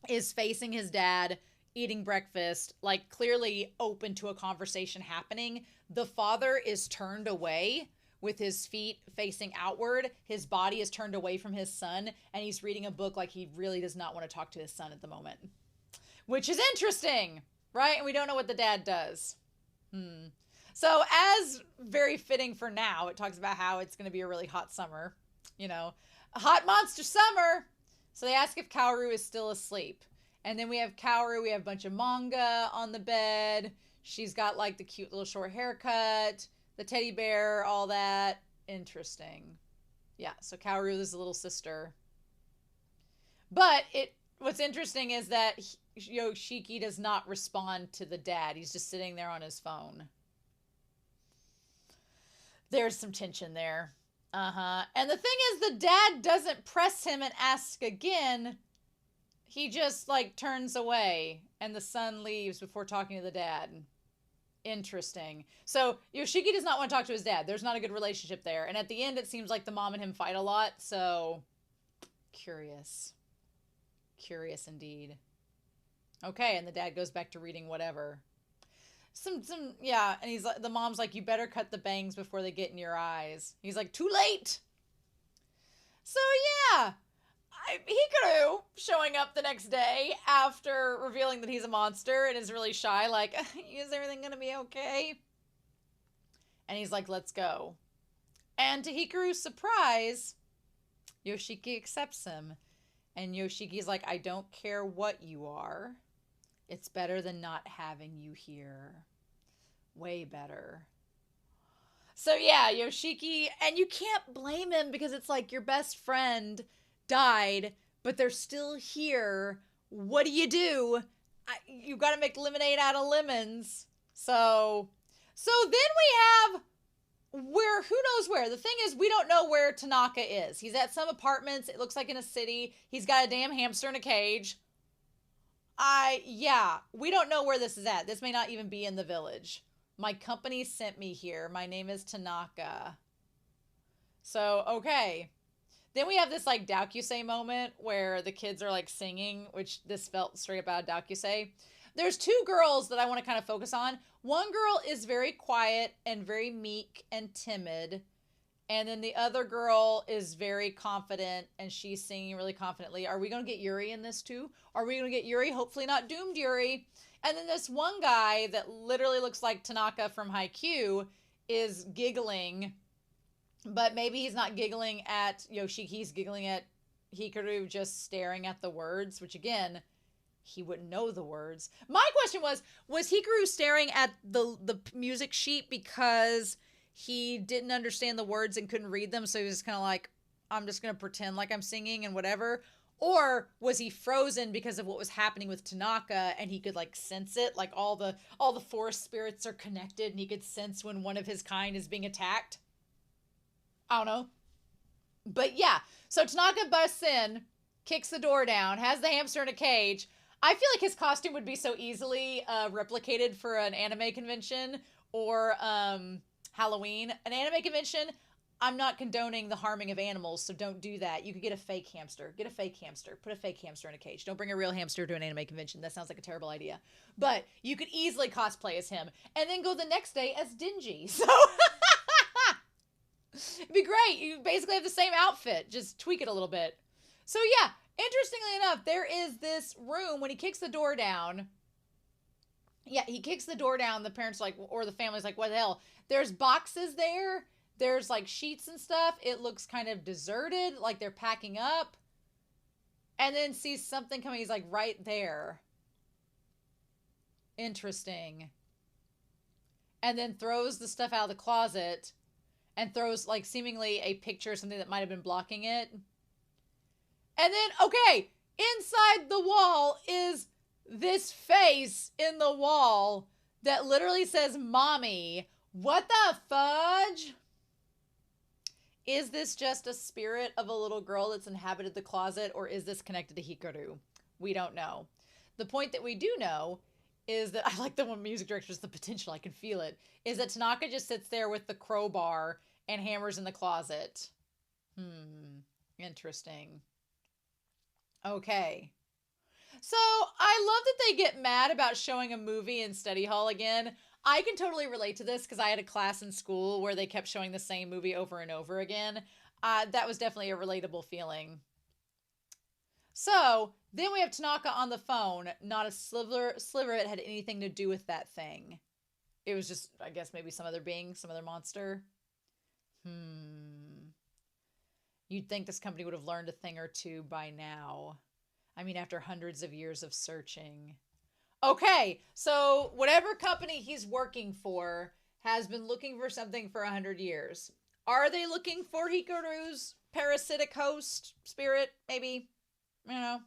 is facing his dad, eating breakfast, like clearly open to a conversation happening. The father is turned away with his feet facing outward. His body is turned away from his son, and he's reading a book like he really does not want to talk to his son at the moment. Which is interesting, right? And we don't know what the dad does. So as very fitting for now, it talks about how it's going to be a really hot summer. You know, a hot monster summer. So they ask if Kaoru is still asleep. And then we have Kaoru. We have a bunch of manga on the bed. She's got like the cute little short haircut, the teddy bear, all that. Interesting. Yeah, so Kaoru is the little sister. But what's interesting is that Yoshiki does not respond to the dad. He's just sitting there on his phone. There's some tension there. And the thing is, the dad doesn't press him and ask again. He just, like, turns away, and the son leaves before talking to the dad. Interesting. So, Yoshiki does not want to talk to his dad. There's not a good relationship there. And at the end, it seems like the mom and him fight a lot, so curious. Curious indeed. Okay, and the dad goes back to reading whatever. Yeah, and he's like, the mom's like, you better cut the bangs before they get in your eyes. He's like, too late. So yeah, Hikaru showing up the next day after revealing that he's a monster and is really shy, like, is everything gonna be okay? And he's like, let's go. And to Hikaru's surprise, Yoshiki accepts him. And Yoshiki's like, I don't care what you are. It's better than not having you here. Way better. So yeah, Yoshiki, and you can't blame him because it's like your best friend died, but they're still here. What do? You got to make lemonade out of lemons. So then we have who knows where. The thing is, we don't know where Tanaka is. He's at some apartments. It looks like in a city. He's got a damn hamster in a cage. Yeah, we don't know where this is at. This may not even be in the village. My company sent me here. My name is Tanaka. So, okay. Then we have this, like, Dakyusei moment where the kids are, like, singing, which this felt straight up out of Dakyusei. There's two girls that I want to kind of focus on. One girl is very quiet and very meek and timid. And then the other girl is very confident, and she's singing really confidently. Are we going to get Yuri in this too? Are we going to get Yuri? Hopefully not doomed Yuri. And then this one guy that literally looks like Tanaka from Haikyuu is giggling. But maybe he's not giggling at Yoshiki. He's giggling at Hikaru, just staring at the words, which again, he wouldn't know the words. My question was Hikaru staring at the music sheet because he didn't understand the words and couldn't read them, so he was kind of like, I'm just going to pretend like I'm singing and whatever? Or was he frozen because of what was happening with Tanaka and he could, like, sense it? Like, all the forest spirits are connected and he could sense when one of his kind is being attacked? I don't know. But yeah, so Tanaka busts in, kicks the door down, has the hamster in a cage. I feel like his costume would be so easily replicated for an anime convention or Halloween. An anime convention, I'm not condoning the harming of animals, so don't do that. You could get a fake hamster. Get a fake hamster. Put a fake hamster in a cage. Don't bring a real hamster to an anime convention. That sounds like a terrible idea. But you could easily cosplay as him and then go the next day as Dingy. So it'd be great. You basically have the same outfit. Just tweak it a little bit. So yeah, interestingly enough, there is this room when he kicks the door down. Yeah, he kicks the door down. The parents are like, or the family's like, what the hell? There's boxes there. There's like sheets and stuff. It looks kind of deserted, like they're packing up. And then sees something coming. He's like, right there. Interesting. And then throws the stuff out of the closet and throws like seemingly a picture or something that might have been blocking it. And then, okay, inside the wall is this face in the wall that literally says, Mommy. What the fudge? Is this just a spirit of a little girl that's inhabited the closet, or is this connected to Hikaru? We don't know. The point that we do know is that, I like the one music director's the potential, I can feel it, is that Tanaka just sits there with the crowbar and hammers in the closet. Interesting. Okay. So, I love that they get mad about showing a movie in study hall again. I can totally relate to this because I had a class in school where they kept showing the same movie over and over again. That was definitely a relatable feeling. So then we have Tanaka on the phone. Not a sliver of it had anything to do with that thing. It was just, I guess, maybe some other being, some other monster. You'd think this company would have learned a thing or two by now. I mean, after hundreds of years of searching. Okay, so whatever company he's working for has been looking for something for 100 years. Are they looking for Hikaru's parasitic host spirit? Maybe. You know.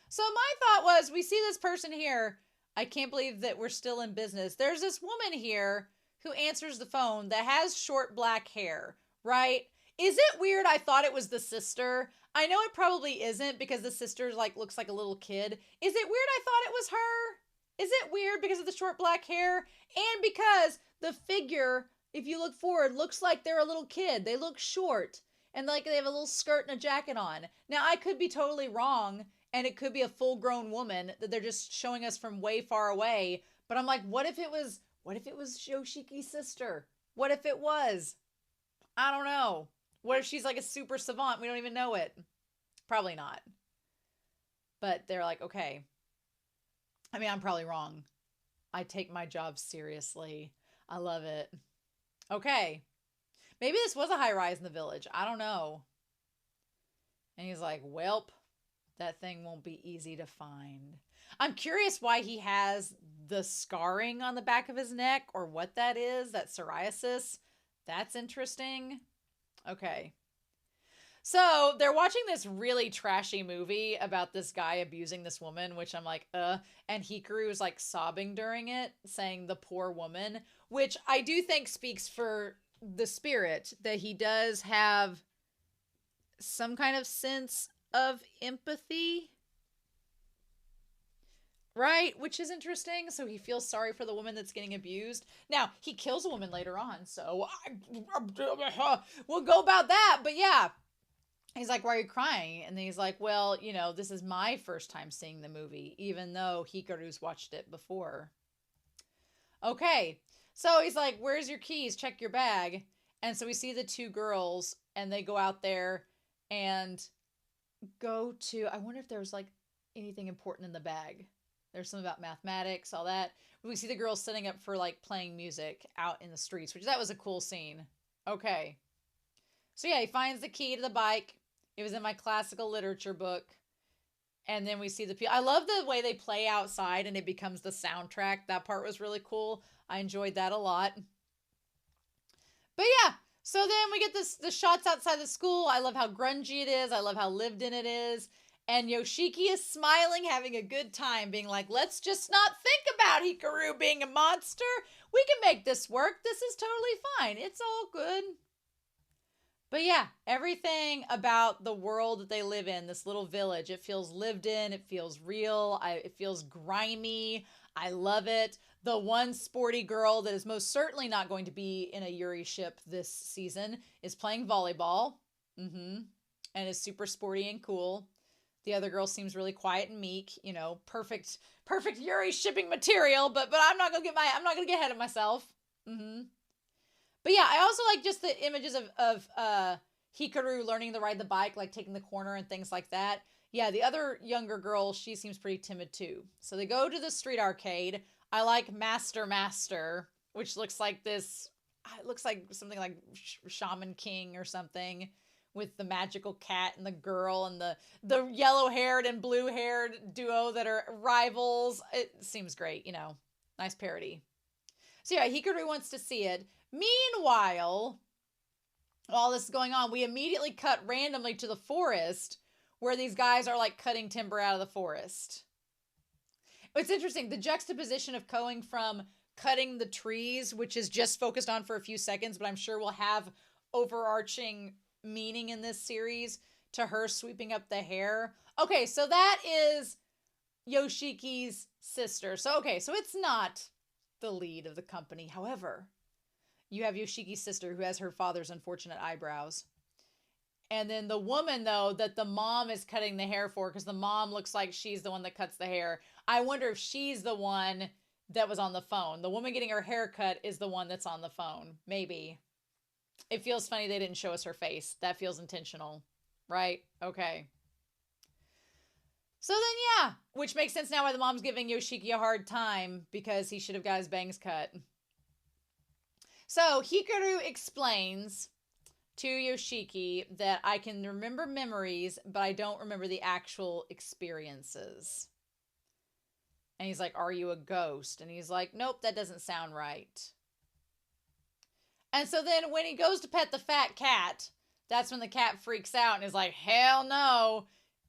So my thought was, we see this person here. I can't believe that we're still in business. There's this woman here who answers the phone that has short black hair, right? Is it weird? I thought it was the sister. I know it probably isn't because the sister like looks like a little kid. Is it weird I thought it was her? Is it weird because of the short black hair? And because the figure, if you look forward, looks like they're a little kid. They look short and like they have a little skirt and a jacket on. Now, I could be totally wrong and it could be a full-grown woman that they're just showing us from way far away. But I'm like, what if it was Yoshiki's sister? What if it was? I don't know. What if she's like a super savant? We don't even know it. Probably not. But they're like, okay. I mean, I'm probably wrong. I take my job seriously. I love it. Okay. Maybe this was a high rise in the village. I don't know. And he's like, welp, that thing won't be easy to find. I'm curious why he has the scarring on the back of his neck or what that is, that psoriasis. That's interesting. Okay. So they're watching this really trashy movie about this guy abusing this woman, which I'm like, and Hikaru is like sobbing during it, saying the poor woman, which I do think speaks for the spirit that he does have some kind of sense of empathy. Right? Which is interesting. So he feels sorry for the woman that's getting abused. Now, he kills a woman later on, so we'll go about that. But yeah, he's like, why are you crying? And then he's like, well, you know, this is my first time seeing the movie, even though Hikaru's watched it before. Okay. So he's like, where's your keys? Check your bag. And so we see the two girls, and they go out there and go to, I wonder if there was like anything important in the bag. There's something about mathematics, all that. We see the girls setting up for like playing music out in the streets, which that was a cool scene. Okay. So yeah, he finds the key to the bike. It was in my classical literature book. And then we see the people. I love the way they play outside and it becomes the soundtrack. That part was really cool. I enjoyed that a lot. But yeah, so then we get the shots outside the school. I love how grungy it is. I love how lived in it is. And Yoshiki is smiling, having a good time, being like, let's just not think about Hikaru being a monster. We can make this work. This is totally fine. It's all good. But yeah, everything about the world that they live in, this little village, it feels lived in. It feels real. It feels grimy. I love it. The one sporty girl that is most certainly not going to be in a Yuri ship this season is playing volleyball. And is super sporty and cool. The other girl seems really quiet and meek, you know, perfect Yuri shipping material, but I'm not going to get ahead of myself. But yeah, I also like just the images of Hikaru learning to ride the bike, like taking the corner and things like that. Yeah, the other younger girl, she seems pretty timid too. So they go to the street arcade. I like Master, which looks like this, it looks like something like Shaman King or something, with the magical cat and the girl and the yellow-haired and blue-haired duo that are rivals. It seems great, you know. Nice parody. So yeah, Hikaru wants to see it. Meanwhile, while this is going on, we immediately cut randomly to the forest where these guys are like cutting timber out of the forest. It's interesting, the juxtaposition of going from cutting the trees, which is just focused on for a few seconds, but I'm sure will have overarching meaning in this series, to her sweeping up the hair. Okay, so that is Yoshiki's sister. So it's not the lead of the company. However, you have Yoshiki's sister who has her father's unfortunate eyebrows. And then the woman, though, that the mom is cutting the hair for, because the mom looks like she's the one that cuts the hair. I wonder if she's the one that was on the phone. The woman getting her hair cut is the one that's on the phone. Maybe. It feels funny they didn't show us her face. That feels intentional. Right? Okay. So then, yeah. Which makes sense now why the mom's giving Yoshiki a hard time, because he should have got his bangs cut. So Hikaru explains to Yoshiki that I can remember memories, but I don't remember the actual experiences. And he's like, are you a ghost? And he's like, nope, that doesn't sound right. And so then when he goes to pet the fat cat, that's when the cat freaks out and is like, hell no.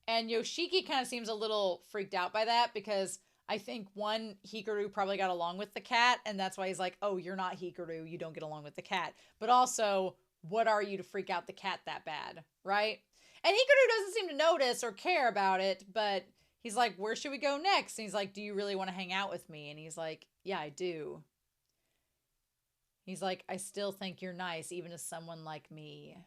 And Yoshiki kind of seems a little freaked out by that, because I think, one, Hikaru probably got along with the cat, and that's why he's like, oh, you're not Hikaru, you don't get along with the cat. But also, what are you to freak out the cat that bad, right? And Hikaru doesn't seem to notice or care about it, but he's like, where should we go next? And he's like, do you really want to hang out with me? And he's like, yeah, I do. He's like, I still think you're nice, even to someone like me.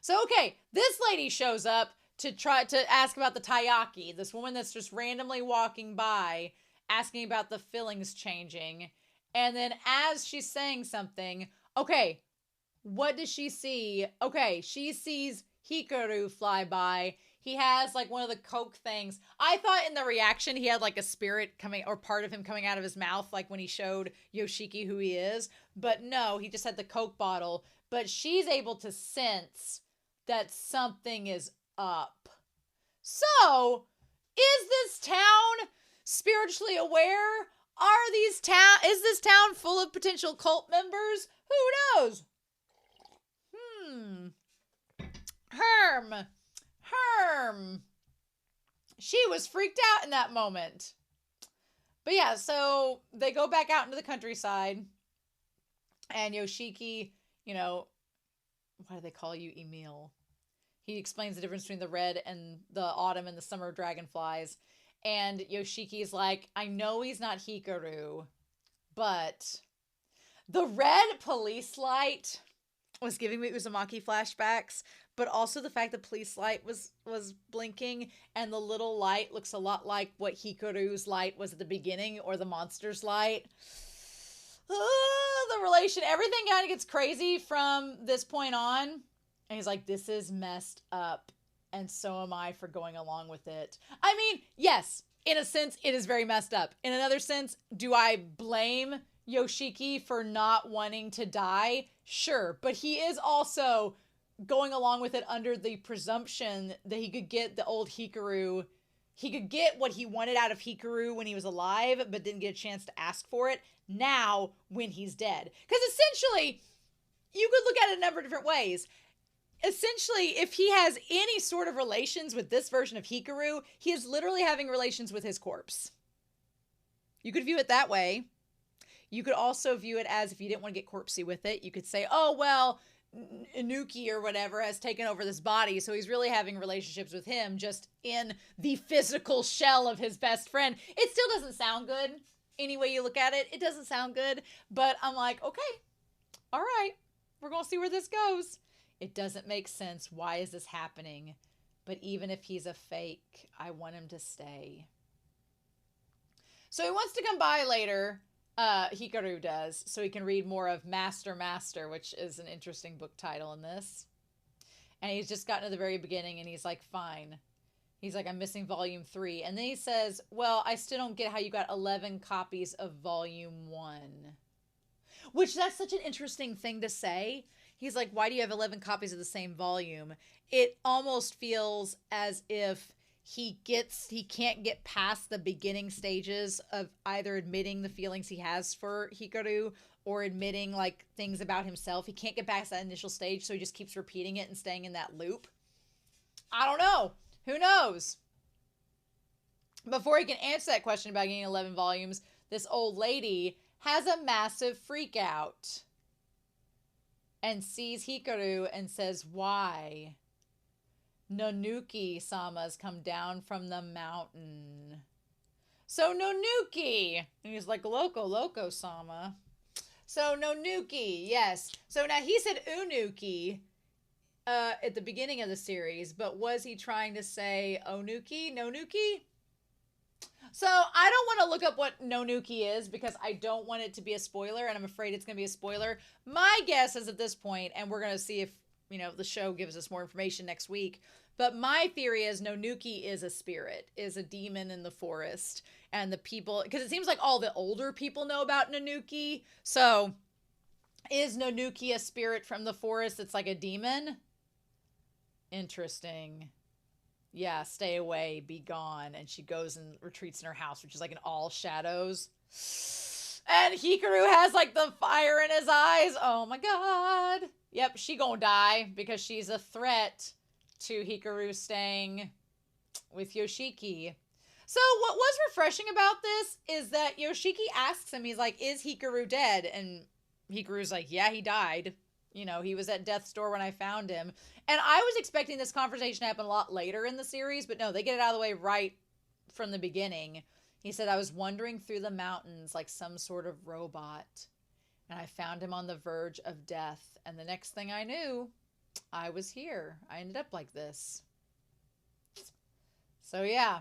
So, okay, this lady shows up to try to ask about the taiyaki. This woman that's just randomly walking by, asking about the fillings changing. And then as she's saying something, okay, what does she see? Okay, she sees Hikaru fly by. He has like one of the Coke things. I thought in the reaction he had like a spirit coming, or part of him coming out of his mouth, like when he showed Yoshiki who he is. But no, he just had the Coke bottle. But she's able to sense that something is up. So, is this town spiritually aware? Is this town full of potential cult members? Who knows? Herm. She was freaked out in that moment. But yeah, so they go back out into the countryside, and Yoshiki, why do they call you Emil? He explains the difference between the red and the autumn and the summer dragonflies. And Yoshiki's like, I know he's not Hikaru, but the red police light was giving me Uzumaki flashbacks, but also the fact the police light was blinking, and the little light looks a lot like what Hikaru's light was at the beginning, or the monster's light. The relation, everything kind of gets crazy from this point on. And he's like, this is messed up, and so am I for going along with it. I mean, yes, in a sense, it is very messed up. In another sense, do I blame Yoshiki for not wanting to die? Sure, but he is also going along with it under the presumption that he could get the old Hikaru. He could get what he wanted out of Hikaru when he was alive, but didn't get a chance to ask for it now when he's dead. Because essentially, you could look at it a number of different ways. Essentially, if he has any sort of relations with this version of Hikaru, he is literally having relations with his corpse. You could view it that way. You could also view it as, if you didn't want to get corpsey with it, you could say, oh, well, Inuki or whatever has taken over this body, so he's really having relationships with him just in the physical shell of his best friend. It still doesn't sound good. Any way you look at it, it doesn't sound good. But I'm like, okay, all right, we're going to see where this goes. It doesn't make sense. Why is this happening? But even if he's a fake, I want him to stay. So he wants to come by later. Hikaru does, so he can read more of Master, which is an interesting book title in this. And he's just gotten to the very beginning, and he's like, fine. He's like, I'm missing volume 3. And then he says, well, I still don't get how you got 11 copies of volume 1. Which, that's such an interesting thing to say. He's like, why do you have 11 copies of the same volume? It almost feels as if he can't get past the beginning stages of either admitting the feelings he has for Hikaru or admitting like things about himself. He can't get past that initial stage, so he just keeps repeating it and staying in that loop. I don't know. Who knows? Before he can answer that question about getting 11 volumes, this old lady has a massive freak out and sees Hikaru and says, why? Nonuki-sama's come down from the mountain. So Nonuki, and he's like, Loco-sama. So Nonuki, yes. So now he said Unuki at the beginning of the series, but was he trying to say Onuki? Nonuki? So I don't want to look up what Nonuki is because I don't want it to be a spoiler, and I'm afraid it's going to be a spoiler. My guess is at this point, and we're going to see if, the show gives us more information next week, but my theory is Nonuki is a spirit, is a demon in the forest, and the people, because it seems like all the older people know about Nonuki, so is Nonuki a spirit from the forest that's like a demon? Interesting. Yeah, stay away, be gone. And she goes and retreats in her house, which is like in all shadows. And Hikaru has like the fire in his eyes. Oh my god. Yep, she gonna die because she's a threat to Hikaru staying with Yoshiki. So what was refreshing about this is that Yoshiki asks him, he's like, is Hikaru dead? And Hikaru's like, yeah, he died. He was at death's door when I found him. And I was expecting this conversation to happen a lot later in the series, but no, they get it out of the way right from the beginning. He said, I was wandering through the mountains like some sort of robot, and I found him on the verge of death. And the next thing I knew, I was here. I ended up like this. So yeah.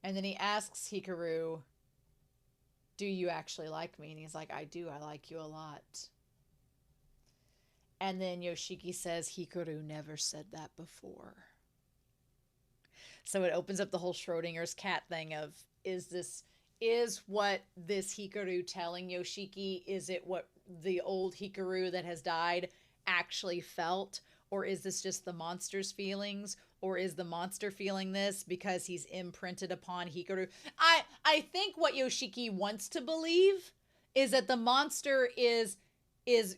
And then he asks Hikaru, do you actually like me? And he's like, I do. I like you a lot. And then Yoshiki says, Hikaru never said that before. So it opens up the whole Schrodinger's cat thing of, is what this Hikaru telling Yoshiki, is it what the old Hikaru that has died actually felt? Or is this just the monster's feelings? Or is the monster feeling this because he's imprinted upon Hikaru? I think what Yoshiki wants to believe is that the monster is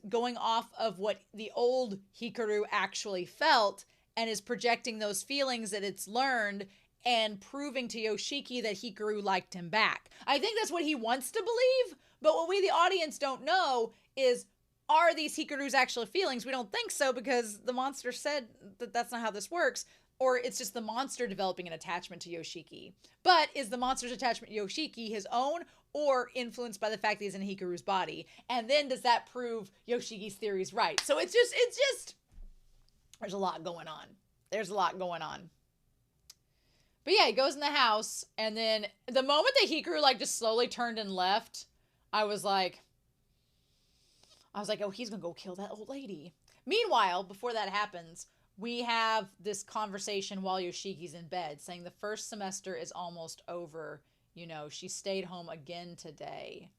going off of what the old Hikaru actually felt and is projecting those feelings that it's learned and proving to Yoshiki that Hikaru liked him back. I think that's what he wants to believe, but what we, the audience, don't know is, are these Hikaru's actual feelings? We don't think so because the monster said that that's not how this works. Or it's just the monster developing an attachment to Yoshiki. But is the monster's attachment to Yoshiki his own or influenced by the fact that he's in Hikaru's body? And then does that prove Yoshiki's theories right? So it's just, there's a lot going on. There's a lot going on. But yeah, he goes in the house, and then the moment that Hikaru like just slowly turned and left, I was like, oh, he's gonna go kill that old lady. Meanwhile, before that happens, we have this conversation while Yoshiki's in bed saying the first semester is almost over. She stayed home again today.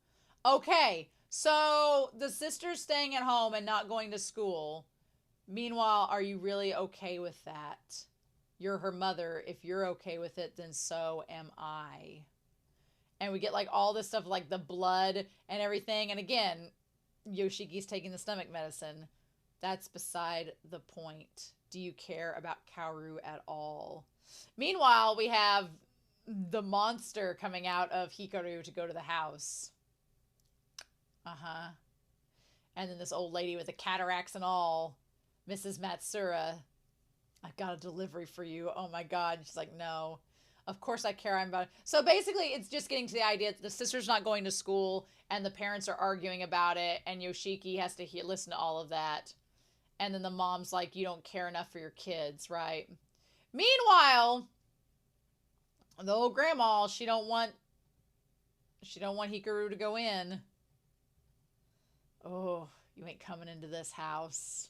Okay, so the sister's staying at home and not going to school. Meanwhile, are you really okay with that? You're her mother. If you're okay with it, then so am I. And we get like all this stuff like the blood and everything. And again, Yoshiki's taking the stomach medicine. That's beside the point. Do you care about Kaoru at all? Meanwhile, we have the monster coming out of Hikaru to go to the house. Uh-huh. And then this old lady with the cataracts and all, Mrs. Matsura, I've got a delivery for you. Oh my god. She's like, no. Of course I care. I'm about it. So basically, it's just getting to the idea that the sister's not going to school and the parents are arguing about it, and Yoshiki has to listen to all of that. And then the mom's like, you don't care enough for your kids, right? Meanwhile, the old grandma, she don't want Hikaru to go in. Oh, you ain't coming into this house.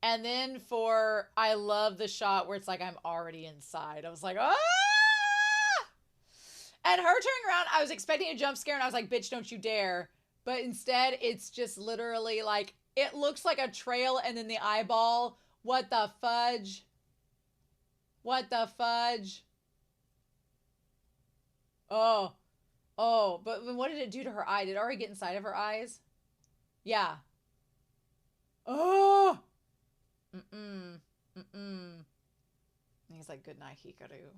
And then I love the shot where it's like, I'm already inside. I was like, ah! And her turning around, I was expecting a jump scare, and I was like, bitch, don't you dare. But instead, it's just literally like, it looks like a trail and then the eyeball. What the fudge? What the fudge? Oh. Oh, but what did it do to her eye? Did it already get inside of her eyes? Yeah. Oh! Mm-mm. Mm-mm. And he's like, good night, Hikaru.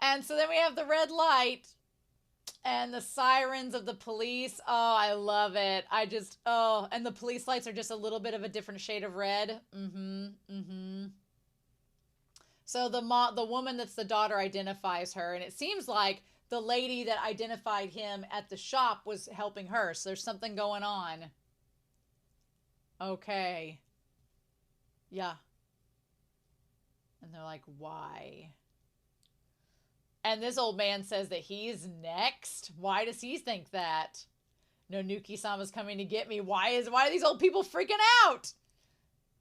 And so then we have the red light and the sirens of the police. Oh, I love it. And the police lights are just a little bit of a different shade of red. Mm-hmm. Mm-hmm. So the woman that's the daughter identifies her, and it seems like the lady that identified him at the shop was helping her. So there's something going on. Okay. Yeah. And they're like, why? And this old man says that he's next. Why does he think that? No, Nuki-sama's coming to get me. Why are these old people freaking out?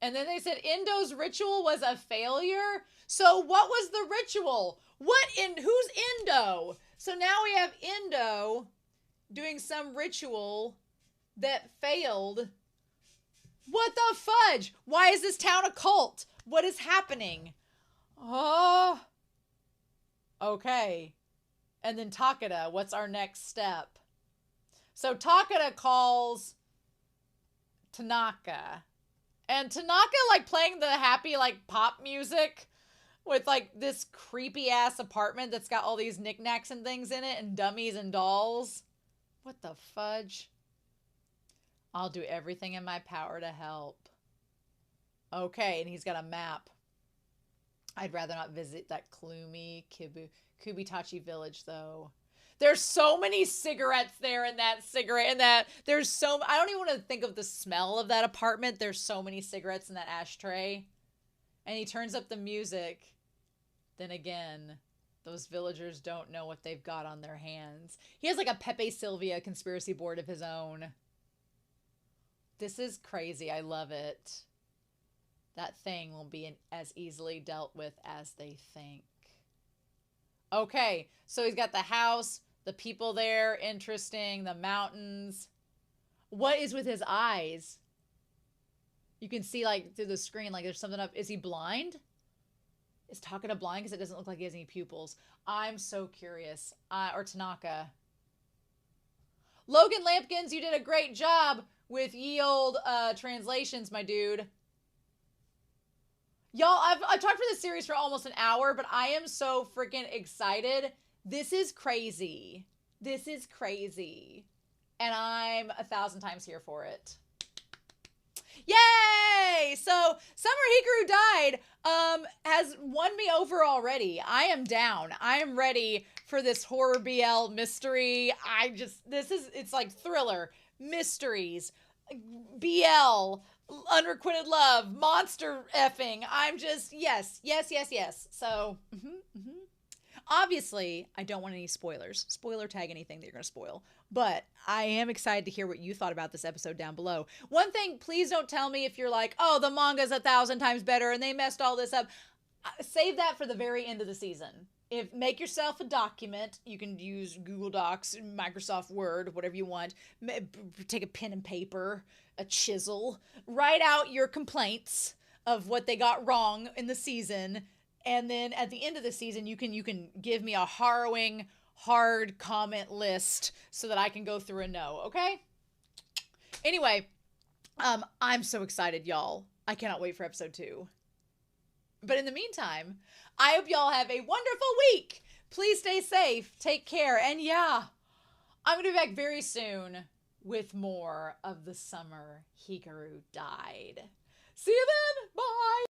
And then they said Indo's ritual was a failure. So what was the ritual? Who's Indo? So now we have Indo doing some ritual that failed. What the fudge? Why is this town a cult? What is happening? Oh. Okay. And then Takeda, what's our next step? So Takeda calls Tanaka. And Tanaka, like, playing the happy, like, pop music with, like, this creepy-ass apartment that's got all these knickknacks and things in it and dummies and dolls. What the fudge? I'll do everything in my power to help. Okay, and he's got a map. I'd rather not visit that gloomy Kubitachi village, though. There's so many cigarettes there in that I don't even want to think of the smell of that apartment. There's so many cigarettes in that ashtray. And he turns up the music. Then again, those villagers don't know what they've got on their hands. He has like a Pepe Sylvia conspiracy board of his own. This is crazy. I love it. That thing will be as easily dealt with as they think. Okay, so he's got the house, the people there, interesting, the mountains. What is with his eyes? You can see, like, through the screen, like, there's something up. Is he blind? Is Takeda blind? Because it doesn't look like he has any pupils. I'm so curious. Or Tanaka. Logan Lampkins, you did a great job with ye old translations, my dude. Y'all, I've talked for this series for almost an hour, but I am so freaking excited. This is crazy. This is crazy. And I'm 1,000 times here for it. Yay! So, Summer Hikaru Died has won me over already. I am down. I am ready for this horror BL mystery. It's like thriller, mysteries, BL, unrequited love, monster effing. I'm just, yes. So, obviously, I don't want any spoilers. Spoiler tag anything that you're going to spoil. But I am excited to hear what you thought about this episode down below. One thing, please don't tell me if you're like, oh, the manga's 1,000 times better and they messed all this up. Save that for the very end of the season. Make yourself a document. You can use Google Docs, Microsoft Word, whatever you want. Take a pen and paper, a chisel. Write out your complaints of what they got wrong in the season. And then at the end of the season, you can give me a harrowing, hard comment list so that I can go through and know, okay? Anyway, I'm so excited, y'all. I cannot wait for episode 2. But in the meantime, I hope y'all have a wonderful week. Please stay safe, take care, and yeah, I'm going to be back very soon with more of The Summer Hikaru Died. See you then. Bye.